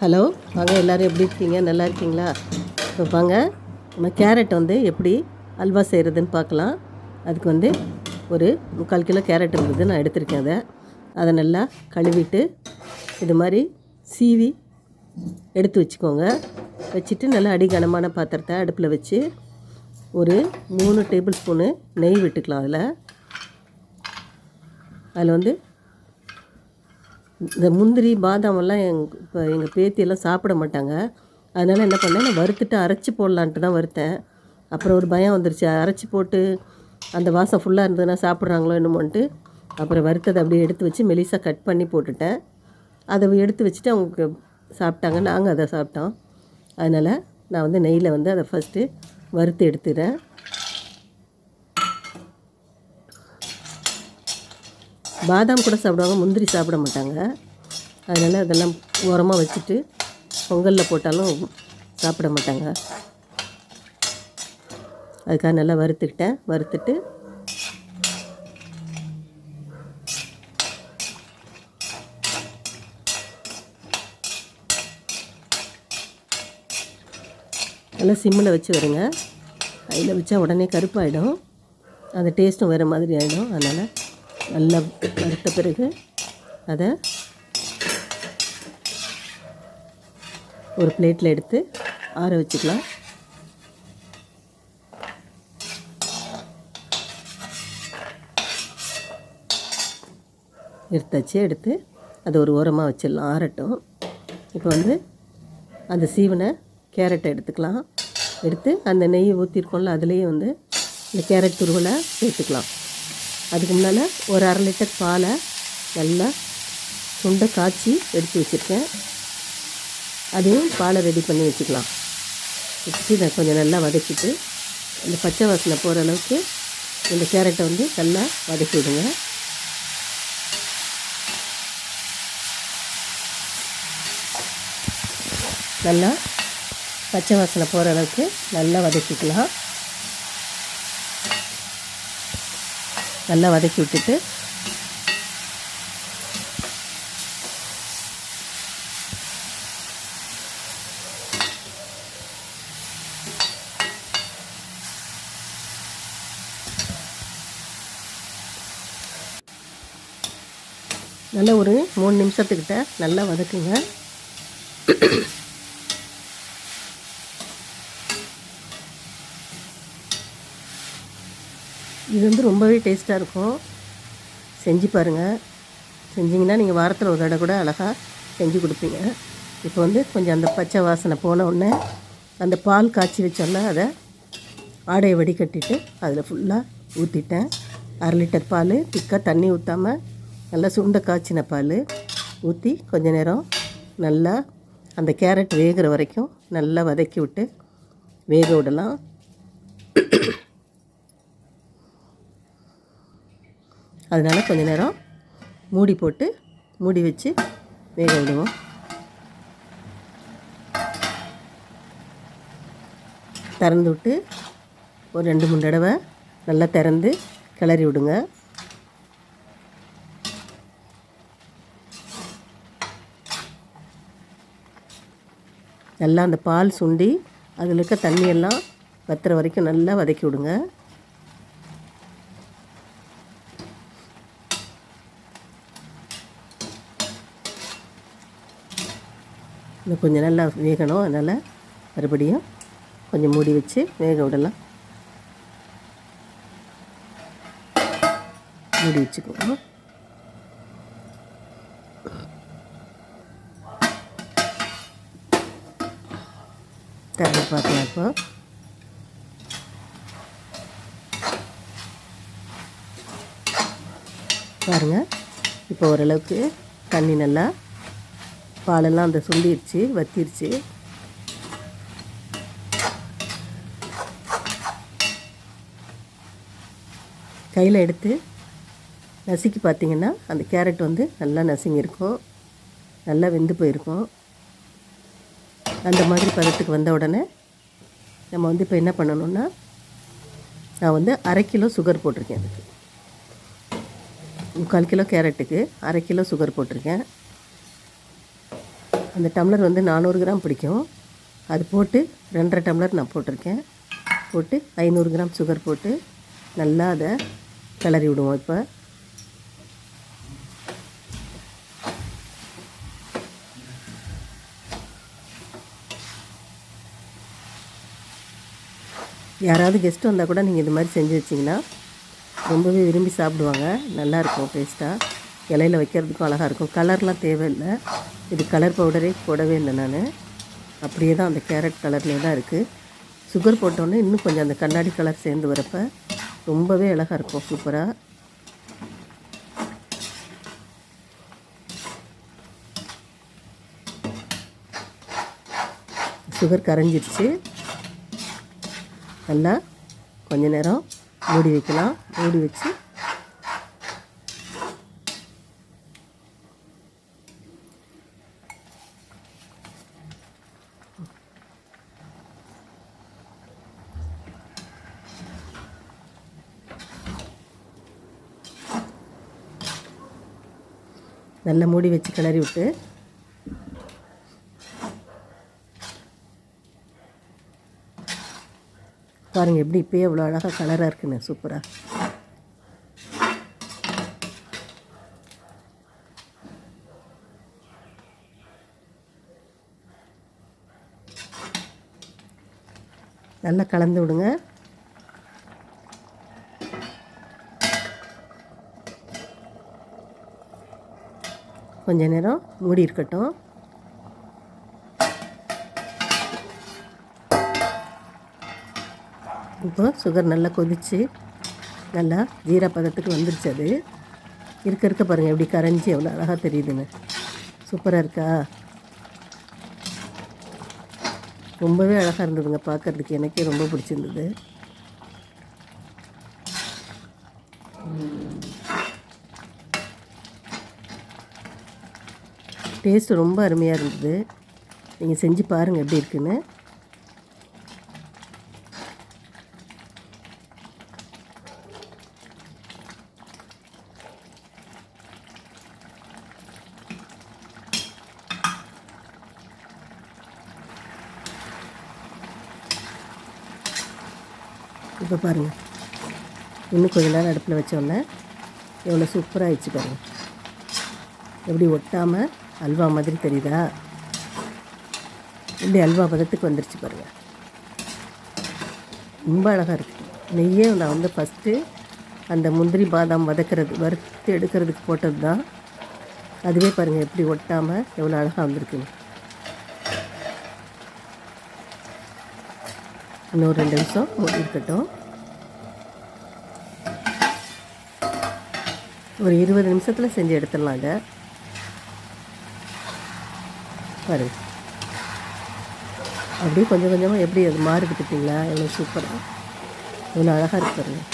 Hello, வாங்க எல்லோரும் எப்படி இருக்கீங்க? நல்லா இருக்கீங்களா? இப்போ வாங்க நம்ம கேரட் எப்படி அல்வா செய்கிறதுன்னு பார்க்கலாம். அதுக்கு ஒரு 3/4 கிலோ கேரட் இருந்தது, நான் எடுத்திருக்கேன். அதை நல்லா கழுவிட்டு இது மாதிரி சீவி எடுத்து வச்சுக்கோங்க. வச்சுட்டு நல்லா அடிகனமான பாத்திரத்தை அடுப்பில் வச்சு ஒரு 3 டேபிள் ஸ்பூனு நெய் விட்டுக்கலாம். அதில் இந்த முந்திரி பாதாமெல்லாம் இப்போ எங்கள் பேத்தியெல்லாம் சாப்பிட மாட்டாங்க. அதனால் என்ன பண்ணேன், நான் வறுத்துட்டு அரைச்சி போடலான்ட்டு தான் வறுத்தேன். அப்புறம் ஒரு பயம் வந்துருச்சு, அரைச்சி போட்டு அந்த வாசம் ஃபுல்லாக இருந்ததுன்னா சாப்பிட்றாங்களோ என்னமோன்ட்டு அப்புறம் வறுத்ததை அப்படியே எடுத்து வச்சு மெலிசாக கட் பண்ணி போட்டுட்டேன். அதை எடுத்து வச்சுட்டு அவங்க சாப்பிட்டாங்க, நாங்கள் அதை சாப்பிட்டோம். அதனால் நான் நெய்யில் அதை ஃபஸ்ட்டு வறுத்து எடுத்துக்கிறேன். பாதாம் கூட சாப்பிடுவாங்க, முந்திரி சாப்பிட மாட்டாங்க. அதனால் அதெல்லாம் உரமாக வச்சுட்டு பொங்கலில் போட்டாலும் சாப்பிட மாட்டாங்க. அதுக்காக நல்லா வறுத்துக்கிட்டேன். வறுத்துட்டு நல்லா சிம்மில் வச்சு வருங்க. அதில் வச்சா உடனே கருப்பாயிடும், அந்த டேஸ்ட்டும் வேறு மாதிரி ஆகிடும். அதனால் நல்லா வறுத்த பிறகு அதை ஒரு பிளேட்டில் எடுத்து ஆற வச்சுக்கலாம். எடுத்து அதை ஒரு ஓரமாக வச்சிடலாம், ஆறட்டும். இப்போ அந்த சீவனை கேரட்டை எடுத்துக்கலாம். எடுத்து அந்த நெய் ஊற்றிருக்கோம்ல, அதுலேயே இந்த கேரட் துருவலை சேர்த்துக்கலாம். அதுக்கு முன்னால் ஒரு 1/2 லிட்டர் பாலை நல்லா சுண்டை காய்ச்சி எடுத்து வச்சுருக்கேன். அதையும் பாலை ரெடி பண்ணி வச்சுக்கலாம். வச்சுட்டு இதை கொஞ்சம் நல்லா வதக்கிட்டு இந்த பச்சை வாசனை போகிற அளவுக்கு இந்த கேரட்டை நல்லா வதக்கி விடுங்க. நல்லா பச்சை வாசனை போகிற அளவுக்கு நல்லா வதக்கிக்கலாம். நல்லா வதக்கி விட்டுட்டு நல்லா ஒரு 3 நிமிஷத்துக்கிட்ட நல்லா வதக்குங்க. இது ரொம்பவே டேஸ்ட்டாக இருக்கும். செஞ்சு பாருங்கள். செஞ்சிங்கன்னா நீங்கள் வாரத்தில் ஒரு தடவை கூட அழகாக செஞ்சு கொடுப்பீங்க. இப்போ கொஞ்சம் அந்த பச்சை வாசனை போன உடனே அந்த பால் காய்ச்சி வச்சோன்னா அதை ஆடையை வடிகட்டிட்டு அதில் ஃபுல்லாக ஊற்றிட்டேன். 1/2 லிட்டர் பால், திக்காக தண்ணி ஊற்றாமல் நல்லா சுண்டை காய்ச்சின பால் ஊற்றி கொஞ்ச நேரம் நல்லா அந்த கேரட் வேகிற வரைக்கும் நல்லா வதக்கி விட்டு வேக விடலாம். அதனால் கொஞ்ச நேரம் மூடி வச்சு வேக விடுவோம். திறந்து விட்டு ஒரு 2-3 தடவை நல்லா திறந்து கிளறி விடுங்க. நல்லா அந்த பால் சுண்டி அதில் இருக்க தண்ணியெல்லாம் வற்றுற வரைக்கும் நல்லா வதக்கி விடுங்க. இன்னும் கொஞ்சம் நல்லா வேகணும். அதனால் மறுபடியும் கொஞ்சம் மூடி வச்சு வேக விடலாம். மூடி வச்சுக்குவோம். திறந்து பார்க்கலாம். இப்போ பாருங்கள், இப்போ ஓரளவுக்கு தண்ணி நல்லா பாலெல்லாம் அந்த சுண்டிடுச்சு, வத்திருச்சு. கையில் எடுத்து நசுக்கி பார்த்திங்கன்னா அந்த கேரட் நல்லா நசுங்கியிருக்கும், நல்லா வெந்து போயிருக்கும். அந்த மாதிரி பதத்துக்கு வந்த உடனே நம்ம இப்போ என்ன பண்ணணுன்னா, நான் 1/2 கிலோ சுகர் போட்டிருக்கேன். அதுக்கு 3/4 கிலோ கேரட்டுக்கு 1/2 கிலோ சுகர் போட்டிருக்கேன். அந்த டம்ளர் வந்து 400 கிராம் பிடிக்கும். அது போட்டு 2.5 டம்ளர் நான் போட்டிருக்கேன். போட்டு 500 கிராம் சுகர் போட்டு நல்லா அதை கிளறி விடுவோம். இப்போ யாராவது கெஸ்ட் வந்தால் கூட நீங்கள் இது மாதிரி செஞ்சு வச்சிங்கன்னா ரொம்பவே விரும்பி சாப்பிடுவாங்க. நல்லாயிருக்கும் டேஸ்ட்டாக. இலையில் வைக்கிறதுக்கும் அழகாக இருக்கும். கலர்லாம் தேவையில்லை. இது கலர் பவுடரே போடவே இல்லை நான். அப்படியே தான் அந்த கேரட் கலர்லேயே தான் இருக்குது. சுகர் போட்டோன்னே இன்னும் கொஞ்சம் அந்த கண்ணாடி கலர் சேர்ந்து வரப்போ ரொம்பவே அழகாக இருக்கும். சூப்பராக. சுகர் கரைஞ்சிருச்சு. நல்லா கொஞ்ச நேரம் மூடி வைக்கலாம். மூடி வச்சு நல்லா மூடி வச்சு கிளறி விட்டு பாருங்கள் எப்படி இப்போயே எவ்வளோ அழகாக கலராக இருக்குன்னு. சூப்பராக. நல்லா கலந்து விடுங்க. கொஞ்ச நேரம் மூடி இருக்கட்டும். இப்போ சுகர் நல்லா கொதித்து நல்லா ஜீரா பதத்துக்கு வந்துருச்சு. அது இருக்க பாருங்கள் எப்படி கரைஞ்சி எவ்வளோ அழகாக தெரியுதுன்னு. சூப்பராக இருக்கா? ரொம்பவே அழகாக இருந்ததுங்க பார்க்குறதுக்கு. எனக்கே ரொம்ப பிடிச்சிருந்தது. டேஸ்ட்டு ரொம்ப அருமையாக இருந்தது. நீங்கள் செஞ்சு பாருங்கள் எப்படி இருக்குன்னு. இப்போ பாருங்கள், இன்னும் கொஞ்ச நேரம் அடுப்பில் வச்சோன்னே எவ்வளோ சூப்பராக ஆயிடுச்சு பாருங்கள். எப்படி ஒட்டாமல் அல்வா மாதிரி தெரியுதா? இப்படி அல்வா பதத்துக்கு வந்துருச்சு பாருங்கள். ரொம்ப அழகாக இருக்குது. நெய்யே நான் வந்து ஃபஸ்ட்டு அந்த முந்திரி பாதாம் வறுத்து எடுக்கிறதுக்கு போட்டது தான். அதுவே பாருங்கள் எப்படி ஒட்டாமல் எவ்வளோ அழகாக வந்திருக்குங்க. இன்னொரு 2 நிமிஷம் மூடி இருக்கட்டும். ஒரு 20 நிமிஷத்தில் செஞ்சு எடுத்துடலாம். அதை பாருங்கள் அப்படியே கொஞ்சம் கொஞ்சமாக எப்படி அது மாறுது பார்த்தீங்களா? எவ்வளோ சூப்பராக, எவ்வளோ அழகாக இருக்கு பாருங்கள்.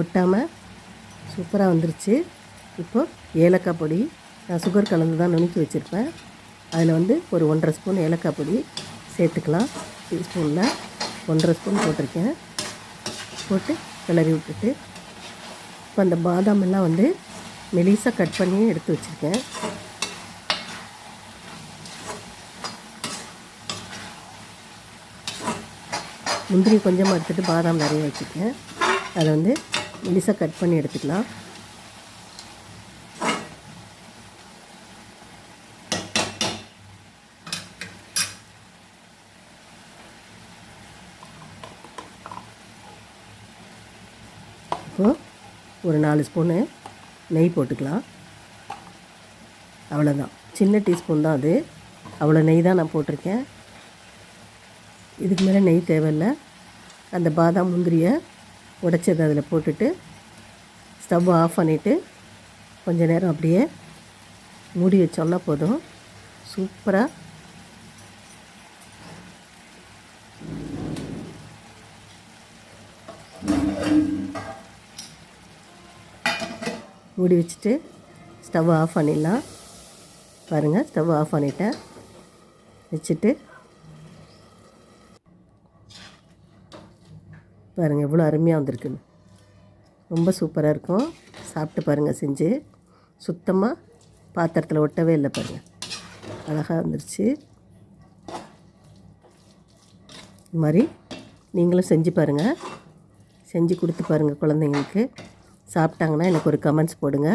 ஒட்டாமல் சூப்பராக வந்துருச்சு. இப்போ ஏலக்காய் பொடி நான் சுகர் கலந்து தான் நுணுக்கி வச்சுருப்பேன். அதில் வந்து ஒரு 1.5 ஸ்பூன் ஏலக்காய் பொடி சேர்த்துக்கலாம். டீஸ்பூனில் 1.5 ஸ்பூன் போட்டிருக்கேன். போட்டு கிளறி விட்டுட்டு இப்போ அந்த பாதாம் எல்லாம் வந்து மெலிசாக கட் பண்ணி எடுத்து வச்சுருக்கேன். முந்திரி கொஞ்சமாக எடுத்துகிட்டு பாதாம் நிறைய வச்சுருக்கேன். அதை வந்து மெலிசாக கட் பண்ணி எடுத்துக்கலாம். இப்போது ஒரு 4 ஸ்பூனு நெய் போட்டுக்கலாம். அவ்வளோதான், சின்ன டீஸ்பூன் தான் அது. அவ்வளோ நெய் தான் நான் போட்டிருக்கேன். இதுக்கு மேலே நெய் தேவையில்லை. அந்த பாதாம் முந்திரியை உடைச்சதை அதில் போட்டுட்டு ஸ்டவ் ஆஃப் பண்ணிவிட்டு கொஞ்ச நேரம் அப்படியே மூடி வச்சோன்னா போதும். சூப்பராக மூடி வச்சுட்டு ஸ்டவ் ஆஃப் பண்ணிடலாம். பாருங்கள், ஸ்டவ் ஆஃப் பண்ணிட்டேன். வச்சுட்டு பாருங்கள் எவ்வளோ அருமையாக வந்திருக்குன்னு. ரொம்ப சூப்பராக இருக்கும். சாப்பிட்டு பாருங்கள் செஞ்சு. சுத்தமாக பாத்திரத்தில் ஒட்டவே இல்லை பாருங்கள், அழகாக வந்துருச்சு. இது மாதிரி நீங்களும் செஞ்சு பாருங்கள். செஞ்சு கொடுத்து பாருங்கள் குழந்தைங்களுக்கு. சாப்பிட்டாங்கன்னா எனக்கு ஒரு கமெண்ட்ஸ் போடுங்க.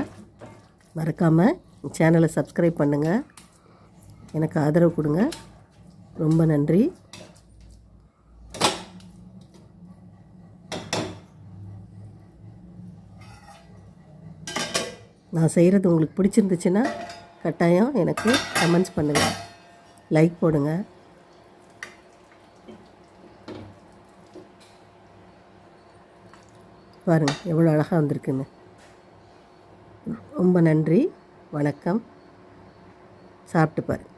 மறக்காமல் சேனலை சப்ஸ்கிரைப் பண்ணுங்கள். எனக்கு ஆதரவு கொடுங்க. ரொம்ப நன்றி. நான் செய்கிறது உங்களுக்கு பிடிச்சிருந்துச்சுன்னா கட்டாயம் எனக்கு கமெண்ட்ஸ் பண்ணுங்கள், லைக் போடுங்க. பாருங்கள் எவ்வளோ அழகாக வந்திருக்குன்னு. ரொம்ப நன்றி, வணக்கம். சாப்பிட்டு பாருங்கள்.